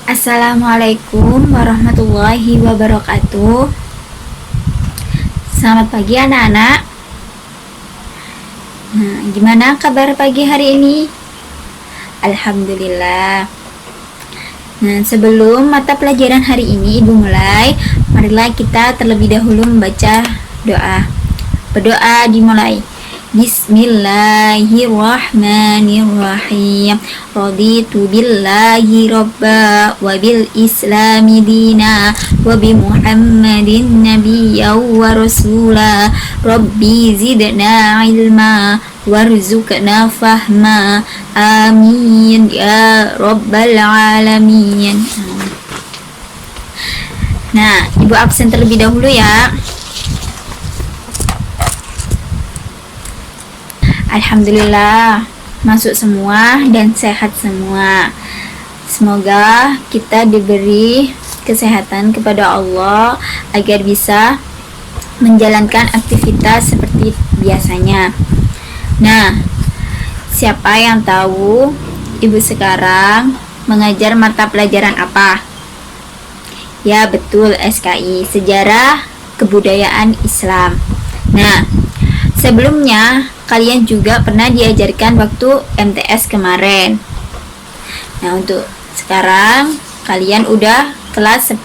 Assalamualaikum warahmatullahi wabarakatuh. Selamat pagi anak-anak. Gimana kabar pagi hari ini? Alhamdulillah. Sebelum mata pelajaran hari ini Ibu mulai, marilah kita terlebih dahulu membaca doa. Berdoa dimulai. Bismillahirrahmanirrahim. Raditu billahi robba wa bil islami dina wa bi muhammadin nabiyya wa rasula. Rabbi zidna ilma warzuqna fahma. Amin ya rabbal alamin. Nah, Ibu absen terlebih dahulu ya. Alhamdulillah, masuk semua dan sehat semua. Semoga kita diberi kesehatan kepada Allah agar bisa menjalankan aktivitas seperti biasanya. Nah, siapa yang tahu Ibu sekarang mengajar mata pelajaran apa? Ya, betul, SKI, Sejarah Kebudayaan Islam. Nah, sebelumnya kalian juga pernah diajarkan waktu MTS kemarin. Nah, untuk sekarang kalian udah kelas 10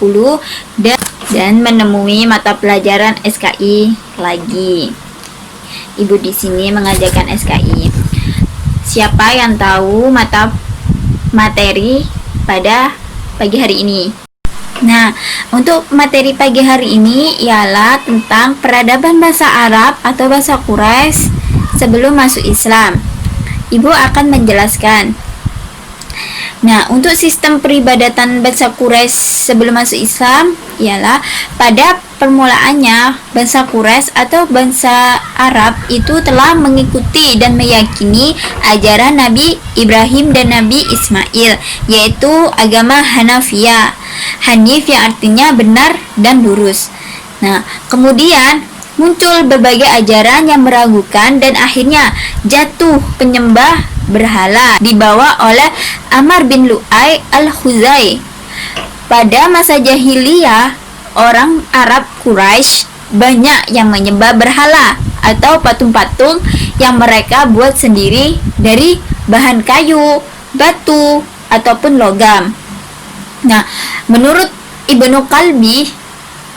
dan menemui mata pelajaran SKI lagi. Ibu di sini mengajarkan SKI. Siapa yang tahu materi pada pagi hari ini? Nah, untuk materi pagi hari ini ialah tentang peradaban bahasa Arab atau bahasa Quraisy sebelum masuk Islam. Ibu akan menjelaskan. Nah, untuk sistem peribadatan bangsa Quraisy sebelum masuk Islam ialah pada permulaannya bangsa Quraisy atau bangsa Arab itu telah mengikuti dan meyakini ajaran Nabi Ibrahim dan Nabi Ismail, yaitu agama Hanafiyah. Hanif yang artinya benar dan lurus. Nah, kemudian muncul berbagai ajaran yang meragukan dan akhirnya jatuh penyembah berhala dibawa oleh Amr bin Lu'ay al-Khuzai. Pada masa jahiliyah, orang Arab Quraisy banyak yang menyembah berhala atau patung-patung yang mereka buat sendiri dari bahan kayu, batu, ataupun logam. Nah, menurut Ibnu Qalbi,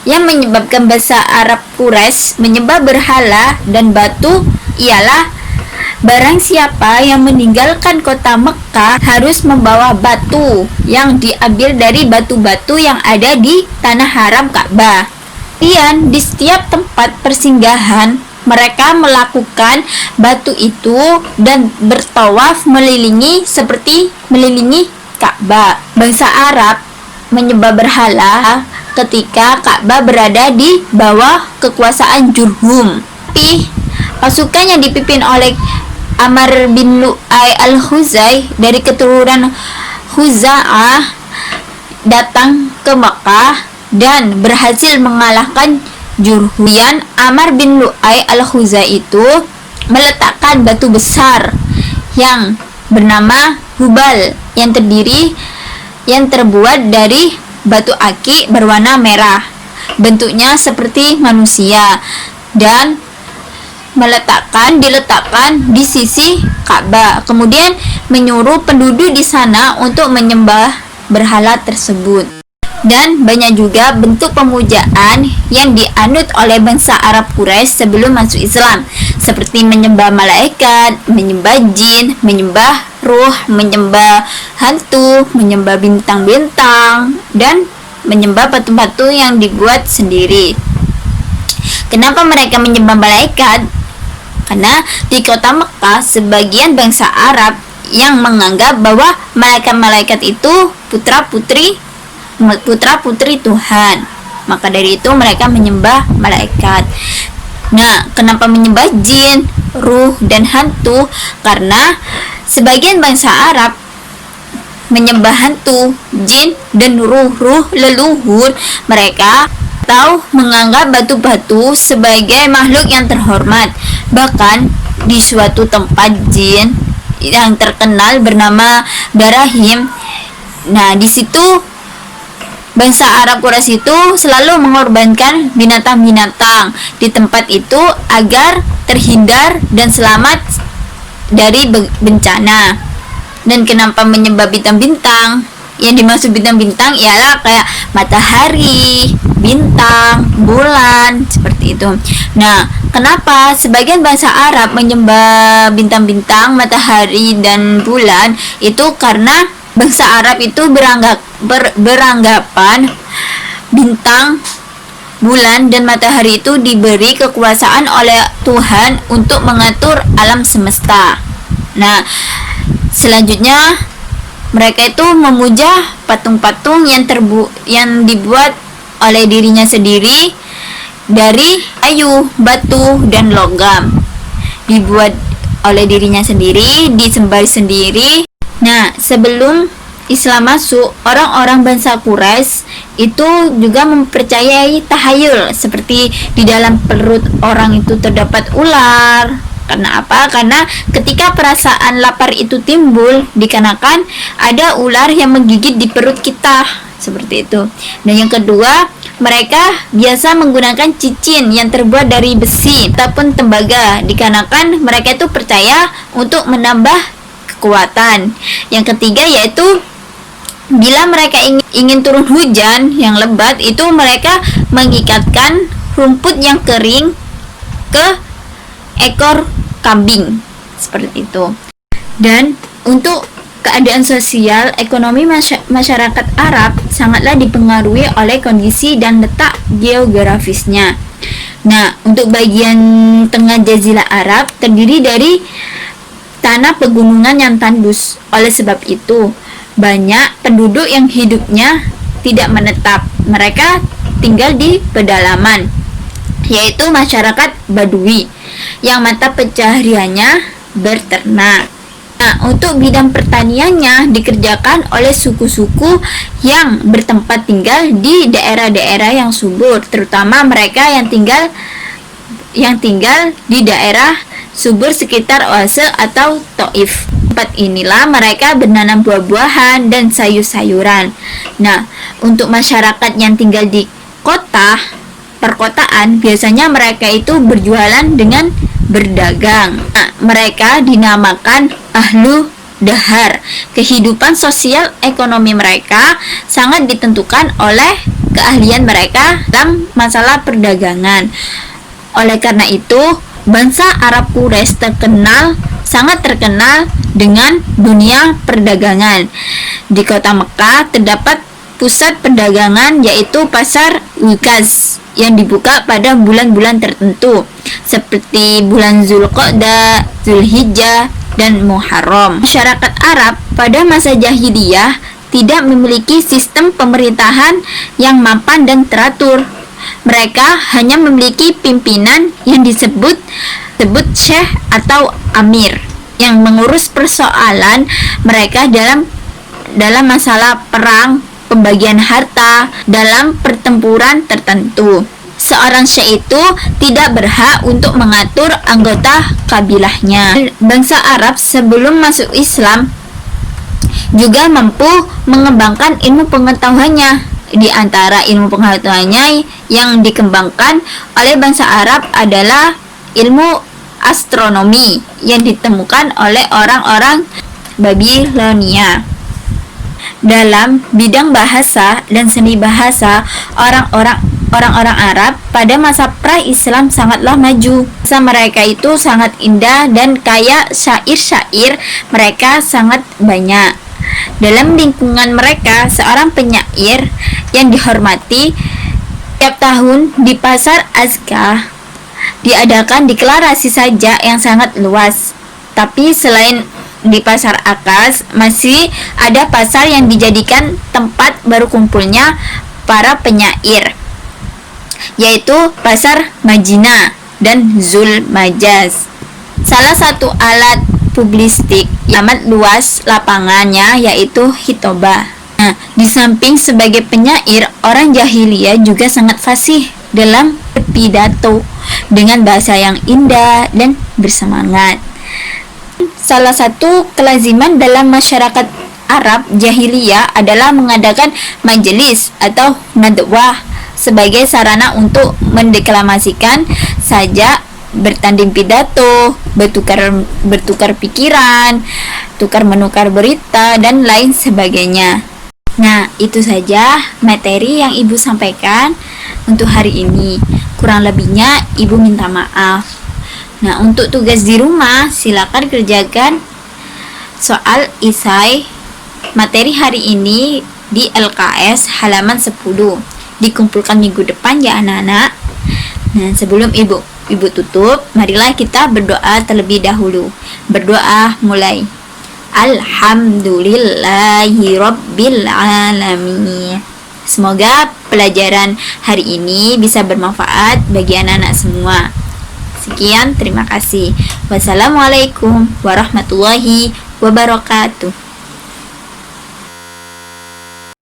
yang menyebabkan bangsa Arab Quraisy menyembah berhala dan batu ialah barang siapa yang meninggalkan kota Mekah harus membawa batu yang diambil dari batu-batu yang ada di tanah haram Ka'bah. Kemudian di setiap tempat persinggahan mereka melakukan batu itu dan bertawaf seperti melilingi Ka'bah. Bangsa Arab menyembah berhala ketika Ka'bah berada di bawah kekuasaan Jurhum. Tapi pasukan yang dipimpin oleh Amr bin Lu'ay al-Khuzai dari keturunan Khuza'ah datang ke Makkah dan berhasil mengalahkan Jurhum. Amr bin Lu'ay al-Khuzai itu meletakkan batu besar yang bernama Hubal yang terbuat dari batu aki berwarna merah, bentuknya seperti manusia, dan diletakkan di sisi Ka'bah. Kemudian menyuruh penduduk di sana untuk menyembah berhala tersebut. Dan banyak juga bentuk pemujaan yang dianut oleh bangsa Arab Quraisy sebelum masuk Islam, seperti menyembah malaikat, menyembah jin, menyembah ruh, menyembah hantu, menyembah bintang-bintang, dan menyembah patung-patung yang dibuat sendiri. Kenapa mereka menyembah malaikat? Karena di kota Mekah sebagian bangsa Arab yang menganggap bahwa malaikat-malaikat itu putra-putri Tuhan. Maka dari itu mereka menyembah malaikat. Nah, kenapa menyembah jin, ruh, dan hantu? Karena sebagian bangsa Arab menyembah hantu, jin, dan ruh leluhur mereka atau menganggap batu-batu sebagai makhluk yang terhormat. Bahkan di suatu tempat jin yang terkenal bernama Darahim, nah di situ Bangsa Arab Quraisy itu selalu mengorbankan binatang-binatang di tempat itu agar terhindar dan selamat dari bencana. Dan kenapa menyembah bintang-bintang? Yang dimaksud bintang-bintang ialah kayak matahari, bintang, bulan, seperti itu. Nah, kenapa sebagian bangsa Arab menyembah bintang-bintang, matahari, dan bulan? Itu karena bangsa Arab itu beranggapan bintang, bulan, dan matahari itu diberi kekuasaan oleh Tuhan untuk mengatur alam semesta. Nah, selanjutnya mereka itu memuja patung-patung yang dibuat oleh dirinya sendiri dari kayu, batu, dan logam. Dibuat oleh dirinya sendiri, disembah sendiri. Nah, sebelum Islam masuk, orang-orang bangsa Quraisy itu juga mempercayai tahayul, seperti di dalam perut orang itu terdapat ular. Karena apa? Karena ketika perasaan lapar itu timbul, dikarenakan ada ular yang menggigit di perut kita, seperti itu. Dan yang kedua, mereka biasa menggunakan cincin yang terbuat dari besi ataupun tembaga, dikarenakan mereka itu percaya untuk menambah kekuatan. Yang ketiga yaitu bila mereka ingin turun hujan yang lebat, itu mereka mengikatkan rumput yang kering ke ekor kambing, seperti itu. Dan untuk keadaan sosial ekonomi masyarakat Arab sangatlah dipengaruhi oleh kondisi dan letak geografisnya. Nah, untuk bagian tengah Jazirah Arab terdiri dari tanah pegunungan yang tandus. Oleh sebab itu, banyak penduduk yang hidupnya tidak menetap. Mereka tinggal di pedalaman, yaitu masyarakat Badui yang mata pencahariannya berternak. Nah, untuk bidang pertaniannya dikerjakan oleh suku-suku yang bertempat tinggal di daerah-daerah yang subur, terutama mereka yang tinggal di daerah subur sekitar Oase atau Taif. Tempat inilah mereka menanam buah-buahan dan sayur-sayuran. Nah, untuk masyarakat yang tinggal di perkotaan, biasanya mereka itu berjualan dengan berdagang. Nah, mereka dinamakan ahlu dahar. Kehidupan sosial ekonomi mereka sangat ditentukan oleh keahlian mereka dalam masalah perdagangan. Oleh karena itu, bangsa Arab Quraisy sangat terkenal dengan dunia perdagangan. Di kota Mekah terdapat pusat perdagangan, yaitu pasar Ukaz yang dibuka pada bulan-bulan tertentu seperti bulan Zulqa'dah, Zulhijjah, dan Muharram. Masyarakat Arab pada masa jahiliyah tidak memiliki sistem pemerintahan yang mapan dan teratur. Mereka hanya memiliki pimpinan yang disebut syekh atau amir yang mengurus persoalan mereka dalam masalah perang, pembagian harta, dalam pertempuran tertentu. Seorang syekh itu tidak berhak untuk mengatur anggota kabilahnya. Bangsa Arab sebelum masuk Islam juga mampu mengembangkan ilmu pengetahuannya. Di antara ilmu pengetahuannya yang dikembangkan oleh bangsa Arab adalah ilmu astronomi yang ditemukan oleh orang-orang Babilonia. Dalam bidang bahasa dan seni bahasa, orang-orang Arab pada masa pra-Islam sangatlah maju. Bahasa mereka itu sangat indah dan kaya, syair-syair mereka sangat banyak. Dalam lingkungan mereka, seorang penyair yang dihormati tiap tahun di pasar Azka diadakan deklarasi saja yang sangat luas. Tapi selain di pasar Akaz, masih ada pasar yang dijadikan tempat baru kumpulnya para penyair, yaitu pasar Majina dan Zul Majaz. Salah satu alat publistik yang amat luas lapangannya yaitu hitobah. Nah, di samping sebagai penyair, orang jahiliyah juga sangat fasih dalam berpidato dengan bahasa yang indah dan bersemangat. Salah satu kelaziman dalam masyarakat Arab jahiliyah adalah mengadakan majelis atau nadwah sebagai sarana untuk mendeklamasikan saja, bertanding pidato, bertukar pikiran, tukar menukar berita, dan lain sebagainya. Nah, itu saja materi yang Ibu sampaikan untuk hari ini. Kurang lebihnya Ibu minta maaf. Nah, untuk tugas di rumah silakan kerjakan soal isai materi hari ini di LKS halaman 10. Dikumpulkan minggu depan ya anak-anak. Nah, sebelum Ibu tutup, marilah kita berdoa terlebih dahulu. Berdoa mulai. Alhamdulillahi Rabbil Alamin. Semoga pelajaran hari ini bisa bermanfaat bagi anak-anak semua. Sekian, terima kasih. Wassalamualaikum warahmatullahi wabarakatuh.